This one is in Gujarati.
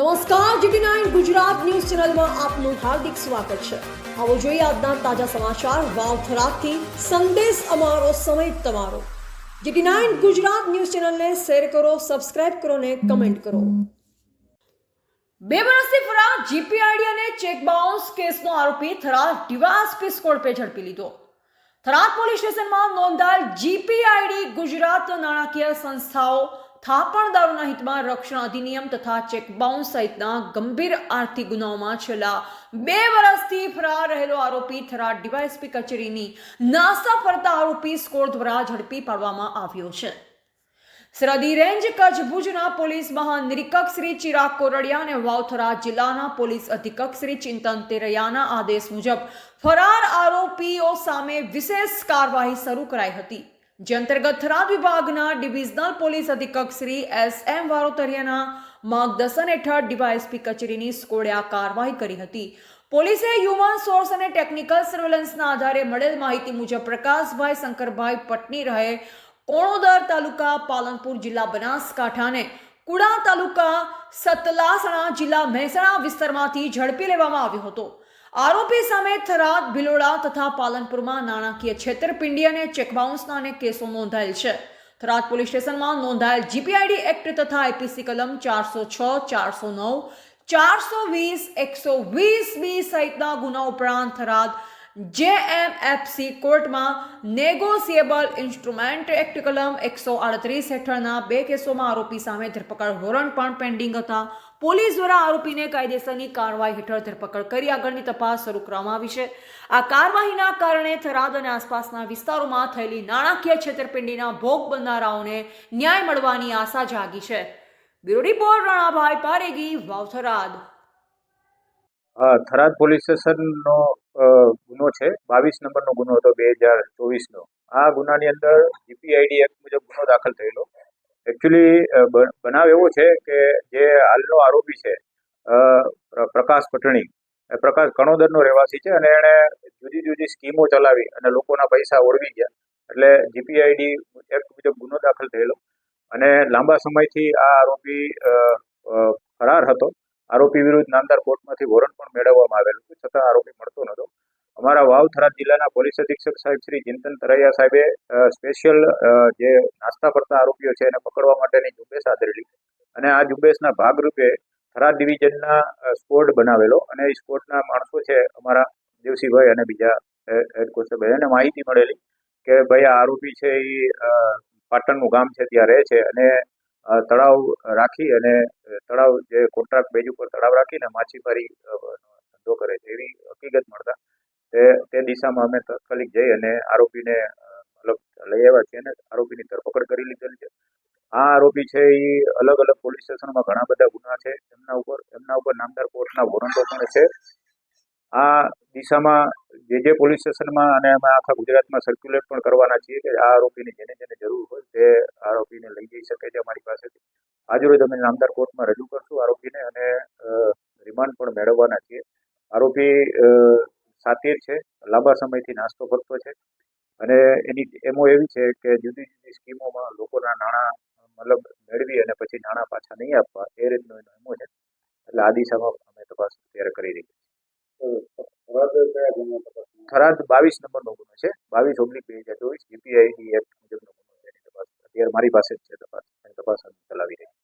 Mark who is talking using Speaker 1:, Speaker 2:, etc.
Speaker 1: નમસ્કાર, GT9 ગુજરાત ન્યૂઝ ચેનલમાં આપનું હાર્દિક સ્વાગત છે। આવો જોઈએ આજના તાજા સમાચાર વાવથરાથી સંદેશ અમારો સમય તમારો। GT9 ગુજરાત ન્યૂઝ ચેનલને શેર કરો, સબસ્ક્રાઇબ કરો ને કમેન્ટ કરો। 2 વર્ષથી ફરાર જીપીઆઈડી અને ચેક બાઉન્સ કેસનો આરોપી થરાદ ડીવાયએસપી સ્કોડ પે ઝડપી લીધો। થરાદ પોલીસ સ્ટેશનમાં નોંધાયેલ જીપીઆઈડી ગુજરાત નાણાકીય સંસ્થાઓ થાપણદારોના હિતમાં રક્ષણ અધિનિયમ તથા ચેક બાઉન્સ સહિતના ગંભીર આર્થિક ગુનાઓમાં છેલ્લા 2 વર્ષથી ફરાર રહેલો આરોપી થરાદ ડીવાયએસપી કચેરીની નાસા ફરતા આરોપી સ્કોડ દ્વારા ઝડપી પાડવામાં આવ્યો છે। સરહદી રેન્જ કચ્છ ભુજના પોલીસ મહાનિરીક્ષક શ્રી ચિરાગ કોરડિયા અને વાવથરા જિલ્લાના પોલીસ અધિક્ષક શ્રી ચિંતન તેરૈયાના આદેશ મુજબ ફરાર આરોપીઓ સામે વિશેષ કાર્યવાહી શરૂ કરાઈ હતી, જે અંતર્ગત થરાદ વિભાગના ડિવિઝનલ પોલીસ અધિક્ષક શ્રી SM વારોતરિયાના માર્ગદર્શન હેઠળ ડીવાયએસપી કચેરીની સ્કોડે આ કાર્યવાહી કરી હતી। પોલીસે હ્યુમન સોર્સ અને ટેકનિકલ સર્વેલન્સના આધારે મળેલ માહિતી મુજબ પ્રકાશભાઈ શંકરભાઈ પટની રહે કોણોદર તાલુકા પાલનપુર જિલ્લા બનાસકાંઠા અને કુડા તાલુકા સતલાસણા જિલ્લા મહેસાણા વિસ્તારમાંથી ઝડપી લેવામાં આવ્યો હતો। આરોપી સામે થરાદ, ભિલોડા તથા પાલનપુરમાં નાણાકીય છેતરપિંડી અને ચેક બાઉન્સના અનેક કેસો નોંધાયેલ છે। થરાદ પોલીસ સ્ટેશનમાં નોંધાયેલ જીપીઆઈડી એક્ટ તથા આઈપીસી કલમ 406, 409, 420, 120B સહિતના ગુના ઉપરાંત થરાદ JMFC કોર્ટમાં નેગોશિયેબલ ઇન્સ્ટ્રુમેન્ટ એક્ટ કલમ 138 હેઠળના 2 કેસોમાં આરોપી સામે ધરપકડ વોરંટ પણ પેન્ડિંગ હતા। પોલીસ દ્વારા આરોપીને કાયદેસરની કાર્યવાહી હેઠળ ધરપકડ કરી આગળની તપાસ શરૂ કરવામાં આવી છે। આ કાર્યવાહીના કારણે થરાદ અને આસપાસના વિસ્તારોમાં થયેલી નાણાકીય છેતરપિંડીના ભોગ બનનારાઓને ન્યાય મળવાની આશા જાગી છે। Bureau report Ranabhai Paregi, Vavtharad.
Speaker 2: Tharad police સ્ટેશનનો ગુનો છે, 22 નંબરનો ગુનો હતો 2024નો। આ ગુનાની અંદર જીપીઆઈડી એક્ટ મુજબ ગુનો દાખલ થયેલો। એકચ્યુઅલી બનાવ એવો છે કે જે હાલનો આરોપી છે પ્રકાશ પટણી, પ્રકાશ કણોદરનો રહેવાસી છે અને એણે જુદી જુદી સ્કીમો ચલાવી અને લોકોના પૈસા ઓળવી ગયા, એટલે જીપીઆઈડી એક્ટ મુજબ ગુનો દાખલ થયેલો અને લાંબા સમયથી આ આરોપી ફરાર હતો। આરોપી વિરુદ્ધ નામદાર કોર્ટમાંથી વોરંટ પણ મેળવવામાં આવેલું હતું, છતાં આરોપી મળતો નહોતો। અમારા વાવ થરાદ જિલ્લાના પોલીસ અધિક્ષક સાહેબ શ્રી ચિંતન તરૈયા સાહેબે સ્પેશિયલ જે નાસ્તા ફરતા આરોપીઓ છે એને પકડવા માટેની ઝુંબેશ આદરેલી અને આ ઝુંબેશના ભાગરૂપે થરાદ ડિવિઝનના સ્કોડ બનાવેલો અને એ સ્કોડના માણસો છે અમારા દેવસીભાઈ અને બીજા હેડ કોન્સ્ટેબલ, એને માહિતી મળેલી કે ભાઈ આ આરોપી છે એ પાટણનું ગામ છે ત્યાં રહે છે અને તળાવ રાખી અને તળાવ જે કોન્ટ્રાક્ટ બેઝ ઉપર તળાવ રાખીને માછીમારી ધંધો કરે છે, એવી હકીકત મળતા તે દિશામાં અમે તાત્કાલિક જઈ અને આરોપીને લઈ આવ્યા છીએ અને આરોપીની ધરપકડ કરી લીધેલી છે। આ આરોપી છે એ અલગ અલગ પોલીસ સ્ટેશનમાં ઘણા બધા ગુના છે, એમના ઉપર નામદાર કોર્ટના વોરંટો પણ છે। આ દિશામાં જે પોલીસ સ્ટેશનમાં અને અમે આખા ગુજરાતમાં સર્ક્યુલેટ પણ કરવાના છીએ કે આ આરોપીની જેને જરૂર હોય તે આરોપીને લઈ જઈ શકે છે અમારી પાસેથી। આજરોજ અમે નામદાર કોર્ટમાં રજૂ કરશું આરોપીને અને રિમાન્ડ પણ મેળવવાના છીએ। આરોપી સાતીર છે, લાંબા સમયથી નાસ્તો કરતો છે અને એની એમો એવી છે કે જુદી જુદી સ્કીમોમાં લોકોના નાણાં મતલબ મેળવી અને પછી નાણાં પાછા નહીં આપવા, એ રીતનો એનો એમો છે। એટલે આ દિશામાં અમે તપાસ અત્યારે કરી રહી છીએ। થરાદ 22 નંબરનો ગુનો છે, 22/2024 જીપીઆઈડી એક્ટ મુજબનો ગુનો છે। એની તપાસ અત્યારે મારી પાસે જ છે, તપાસ ચલાવી રહી છે।